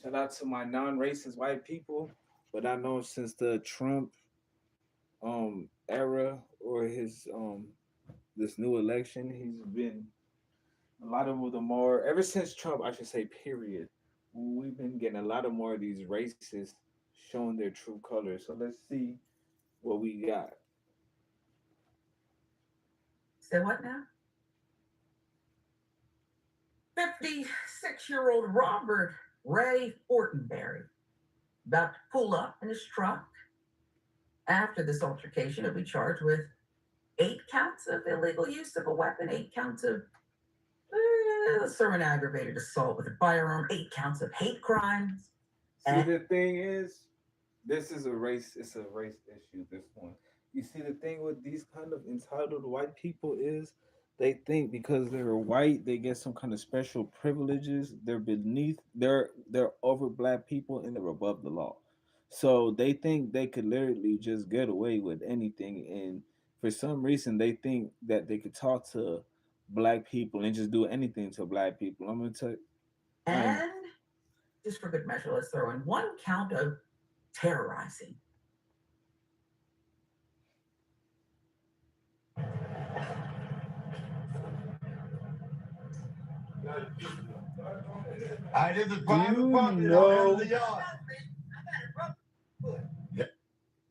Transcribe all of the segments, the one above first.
Shout out to my non-racist white people, but I know since the Trump era or his this new election, he's been a lot of the more ever since Trump, I should say, period. We've been getting a lot of more of these racists showing their true colors. So let's see what we got. Say what now? 56-year-old Robert Ray Fortenberry about to pull up in his truck. After this altercation, he'll be charged with 8 counts of illegal use of a weapon, 8 counts of sermon aggravated assault with a firearm, 8 counts of hate crimes. See, the thing is, this is a race. It's a race issue. This one. You see, the thing with these kind of entitled white people is they think because they're white, they get some kind of special privileges. They're beneath. They're over black people and they're above the law. So they think they could literally just get away with anything. And for some reason, they think that they could talk to black people and just do anything to black people. I'm gonna tell. And just for good measure, let's throw in 1 count of terrorizing. I this is Do private you property know? down the yard.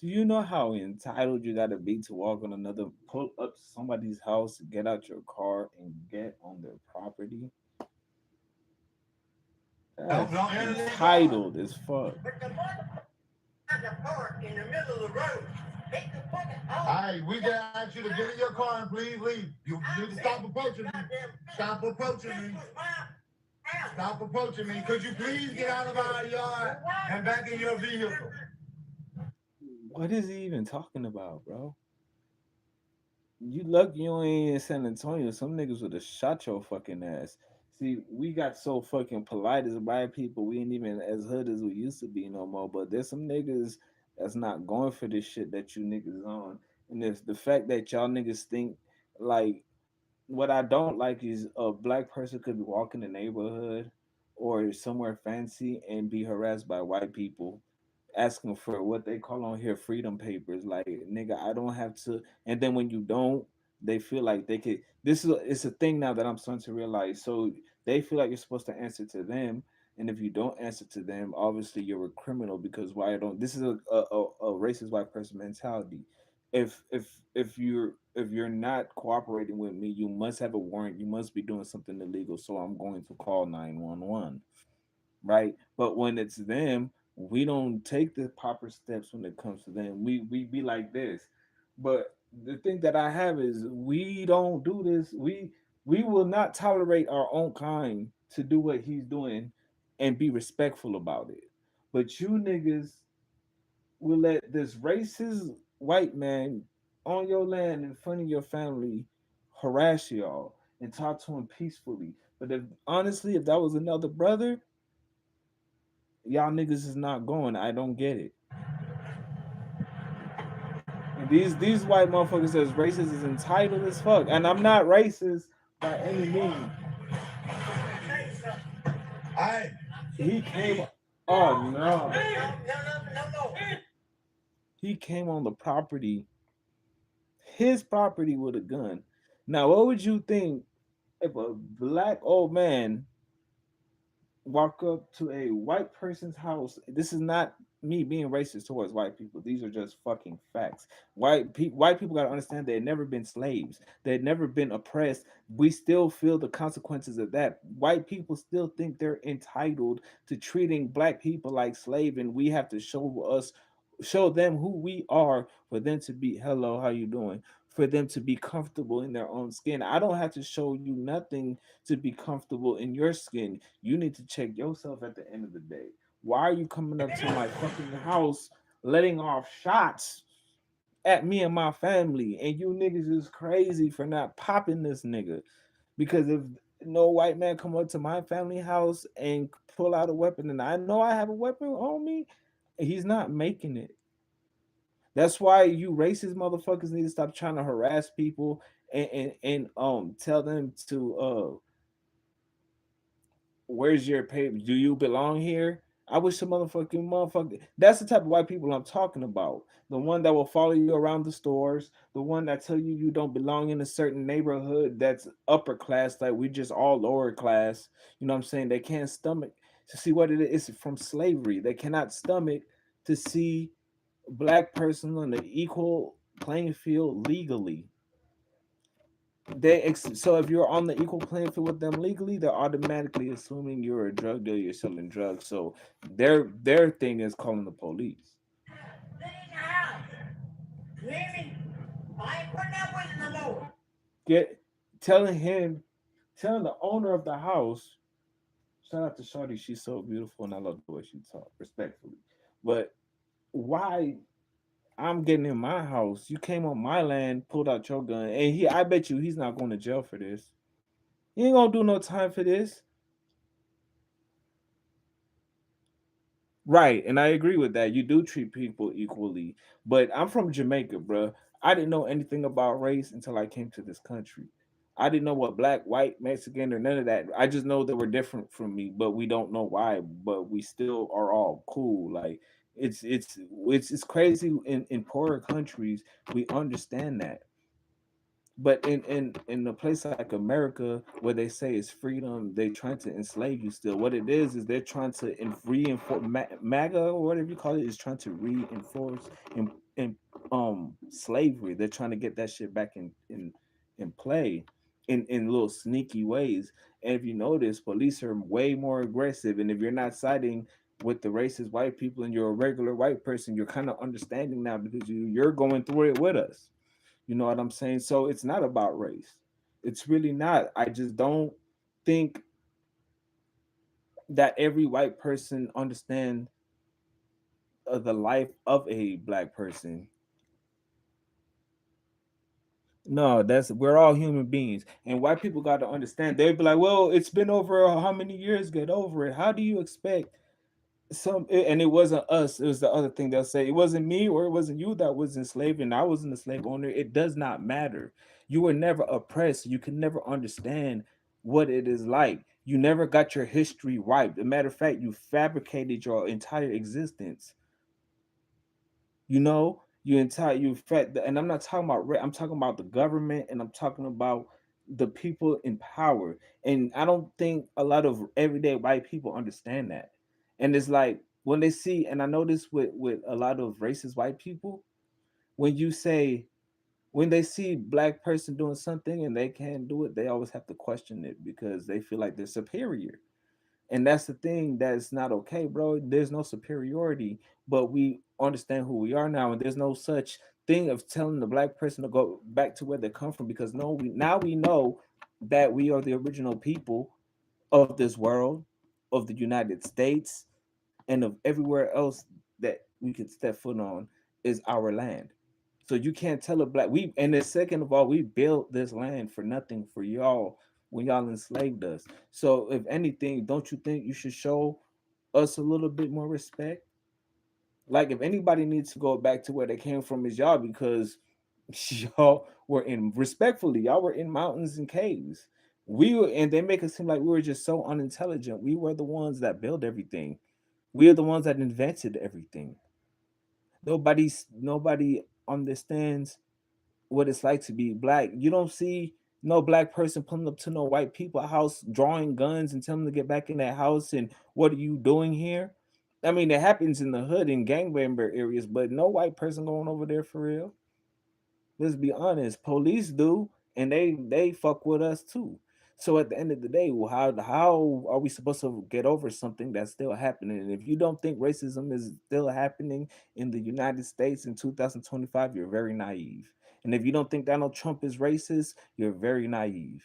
Do you know how entitled you gotta be to walk on another, pull up to somebody's house, get out your car, and get on their property? That's Don't enter the yard. entitled as fuck. But the mother has a park in the middle of the road. Take the fucking Hey, we just ask you to get in your car and please leave. You need to stop approaching me. Stop approaching me. Stop approaching me. Could you please get out of our yard and back in your vehicle? What is he even talking about, bro? You lucky you ain't in San Antonio. Some niggas would have shot your fucking ass. See, we got so fucking polite as white people. We ain't even as hood as we used to be no more. But there's some niggas that's not going for this shit that you niggas on. And it's the fact that y'all niggas think like what I don't like is a black person could be walking the neighborhood or somewhere fancy and be harassed by white people asking for what they call on here freedom papers. Like, nigga, I don't have to. And then when you don't, they feel like they could. This is it's a thing now that I'm starting to realize. So they feel like you're supposed to answer to them, and if you don't answer to them, obviously you're a criminal because why don't? This is a racist white person mentality. If you're not cooperating with me, you must have a warrant. You must be doing something illegal. So I'm going to call 911, right? But when it's them, we don't take the proper steps when it comes to them. We be like this. But the thing that I have is we don't do this. We will not tolerate our own kind to do what he's doing and be respectful about it. But you niggas will let this racist white man on your land in front of your family harass y'all and talk to him peacefully. But if honestly, if that was another brother, y'all niggas is not going. I don't get it. And these white motherfuckers that's racist is entitled as fuck. And I'm not racist by any means. Hey, He came oh no. no. He came on the property, his property with a gun. Now what would you think if a black old man walk up to a white person's house? This is not me being racist towards white people. These are just fucking facts. White people got to understand they had never been slaves. They had never been oppressed. We still feel the consequences of that. White people still think they're entitled to treating black people like slave, and we have to show them who we are for them to be hello, how you doing? For them to be comfortable in their own skin. I don't have to show you nothing to be comfortable in your skin. You need to check yourself at the end of the day. Why are you coming up to my fucking house letting off shots at me and my family? And you niggas is crazy for not popping this nigga. Because if no white man come up to my family house and pull out a weapon and I know I have a weapon on me, he's not making it. That's why you racist motherfuckers need to stop trying to harass people and tell them to where's your paper? Do you belong here? I wish the motherfucking. That's the type of white people I'm talking about. The one that will follow you around the stores. The one that tell you you don't belong in a certain neighborhood that's upper class, like we just all lower class. You know what I'm saying? They can't stomach to see what it is from slavery. They cannot stomach to see black person on the equal playing field legally. So if you're on the equal playing field with them legally, they're automatically assuming you're a drug dealer, you're selling drugs. So their thing is calling the police. Get in the house. You hear me? I ain't putting up with it no more. Get telling him, telling the owner of the house. Shout out to Shorty, she's so beautiful and I love the way she talks, respectfully. But why I'm getting in my house? You came on my land, pulled out your gun, and I bet you he's not going to jail for this. He ain't gonna do no time for this. Right, and I agree with that. You do treat people equally, but I'm from Jamaica, bro. I didn't know anything about race until I came to this country. I didn't know what black, white, Mexican, or none of that. I just know they were different from me, but we don't know why. But we still are all cool. Like it's crazy in poorer countries. We understand that, but in a place like America where they say it's freedom, they trying to enslave you still. What it is they're trying to reinforce MAGA or whatever you call it is trying to reinforce in slavery. They're trying to get that shit back in play in little sneaky ways. And if you notice, police are way more aggressive. And if you're not siding with the racist white people and you're a regular white person, you're kind of understanding now because you're going through it with us. You know what I'm saying? So it's not about race. It's really not. I just don't think that every white person understand the life of a black person. No, that's we're all human beings, and white people got to understand. They'd be like, "Well, it's been over how many years? Get over it." How do you expect and it wasn't us, it was the other thing they'll say, it wasn't me or it wasn't you that was enslaved and I wasn't a slave owner. It does not matter. You were never oppressed. You can never understand what it is like. You never got your history wiped. As a matter of fact, you fabricated your entire existence. You know, and I'm not talking about I'm talking about the government, and I'm talking about the people in power. And I don't think a lot of everyday white people understand that. And it's like when they see, and I know this with a lot of racist white people, when you say when they see black person doing something and they can't do it, they always have to question it because they feel like they're superior. And that's the thing that's not okay, bro. There's no superiority, but we understand who we are now, and there's no such thing of telling the black person to go back to where they come from because no, we know that we are the original people of this world, of the United States, and of everywhere else that we could step foot on is our land. So you can't tell a black we and then second of all, we built this land for nothing for y'all when y'all enslaved us. So if anything, don't you think you should show us a little bit more respect? Like if anybody needs to go back to where they came from is y'all because y'all were in respectfully, y'all were in mountains and caves. We were and they make it seem like we were just so unintelligent. We were the ones that built everything. We are the ones that invented everything. Nobody understands what it's like to be black. You don't see no black person pulling up to no white people house drawing guns and telling them to get back in that house and what are you doing here? I mean, it happens in the hood in gangbanger areas, but no white person going over there for real. Let's be honest. Police do, and they fuck with us too. So at the end of the day, well, how are we supposed to get over something that's still happening? And if you don't think racism is still happening in the United States in 2025, you're very naive. And if you don't think Donald Trump is racist, you're very naive.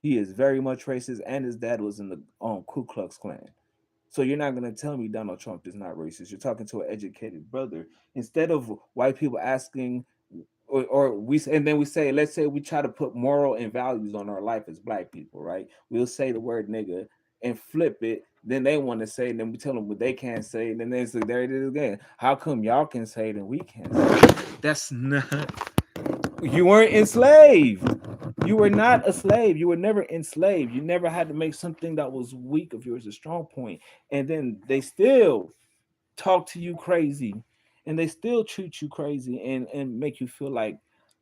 He is very much racist, and his dad was in the Ku Klux Klan. So you're not gonna tell me Donald Trump is not racist. You're talking to an educated brother. Instead of white people asking, or we and then we say, let's say we try to put moral and values on our life as black people, right? We'll say the word nigga and flip it. Then they want to say, and then we tell them what they can't say, and then they say, there it is again. How come y'all can say it and we can't say it? That's not. You weren't enslaved. You were not a slave. You were never enslaved. You never had to make something that was weak of yours a strong point. And then they still talk to you crazy, and they still treat you crazy and make you feel like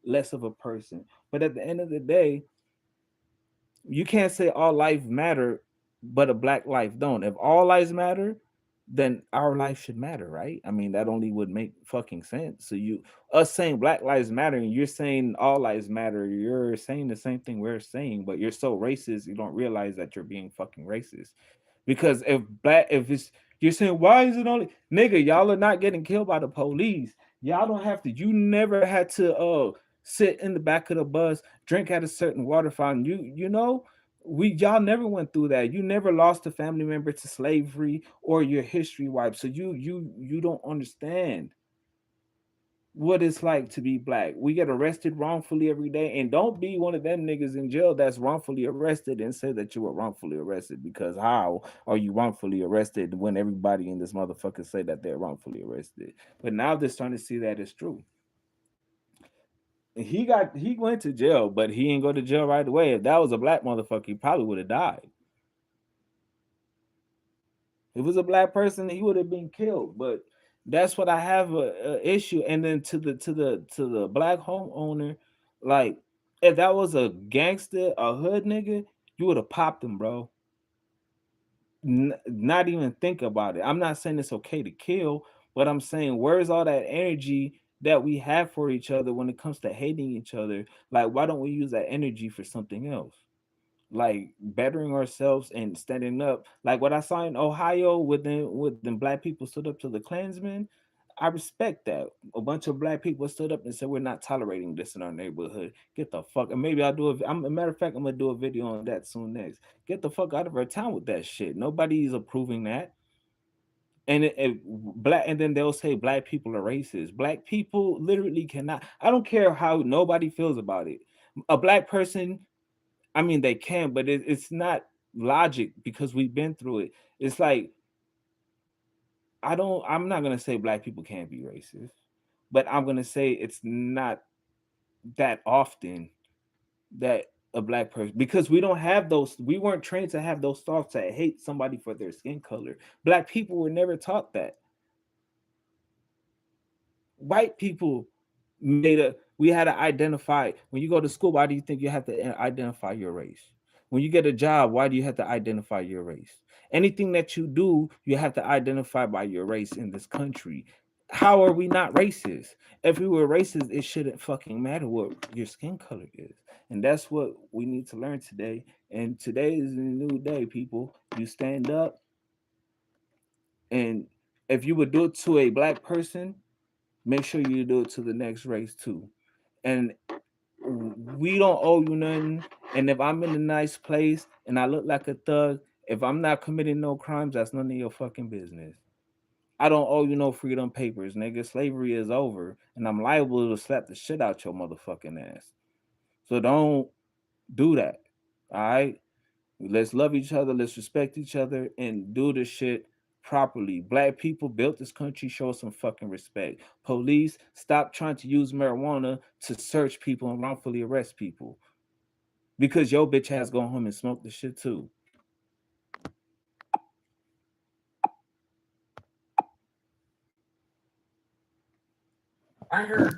less of a person. But at the end of the day, you can't say all life matter, but a black life don't. If all lives matter, then our life should matter, right? I mean, that only would make fucking sense. So you, us saying black lives matter and you're saying all lives matter, you're saying the same thing we're saying, but you're so racist you don't realize that you're being fucking racist. Because if it's, you're saying, why is it only nigga, y'all are not getting killed by the police. Y'all don't have to, you never had to sit in the back of the bus, drink at a certain water fountain. You know, we y'all never went through that. You never lost a family member to slavery or your history wiped. So you don't understand what it's like to be black. We get arrested wrongfully every day, and don't be one of them niggas in jail that's wrongfully arrested and say that you were wrongfully arrested, because how are you wrongfully arrested when everybody in this motherfucker say that they're wrongfully arrested? But now they're starting to see that it's true. He went to jail, but he didn't go to jail right away. If that was a black motherfucker, he probably would have died. If it was a black person, he would have been killed. But that's what I have a issue. And then to the black homeowner, like if that was a gangster, a hood nigga, you would have popped him, bro. Not even think about it. I'm not saying it's okay to kill, but I'm saying where's all that energy that we have for each other when it comes to hating each other? Like, why don't we use that energy for something else? Like bettering ourselves and standing up. Like what I saw in Ohio with them black people stood up to the Klansmen. I respect that. A bunch of black people stood up and said we're not tolerating this in our neighborhood. Get the fuck. And maybe I'll do a. I'm, a matter of fact, I'm gonna do a video on that soon next. Get the fuck out of our town with that shit. Nobody's approving that. Black, and then they'll say black people are racist. Black people literally cannot. I don't care how nobody feels about it. A black person, I mean, they can, but it's not logic because we've been through it. It's like I'm not gonna say black people can't be racist, but I'm gonna say it's not that often that a black person, because we don't have those. We weren't trained to have those thoughts that hate somebody for their skin color. Black people were never taught that. White people made a we had to identify. When you go to school, why do you think you have to identify your race? When you get a job, why do you have to identify your race? Anything that you do, you have to identify by your race in this country. How are we not racist? If we were racist, it shouldn't fucking matter what your skin color is. And that's what we need to learn today. And today is a new day, people. You stand up, and if you would do it to a black person, make sure you do it to the next race too. And we don't owe you nothing. And if I'm in a nice place and I look like a thug, if I'm not committing no crimes, that's none of your fucking business. I don't owe you no freedom papers, nigga. Slavery is over, and I'm liable to slap the shit out your motherfucking ass. So don't do that. All right? Let's love each other. Let's respect each other and do this shit properly. Black people built this country. Show some fucking respect. Police, stop trying to use marijuana to search people and wrongfully arrest people, because your bitch has gone home and smoked the shit too. I heard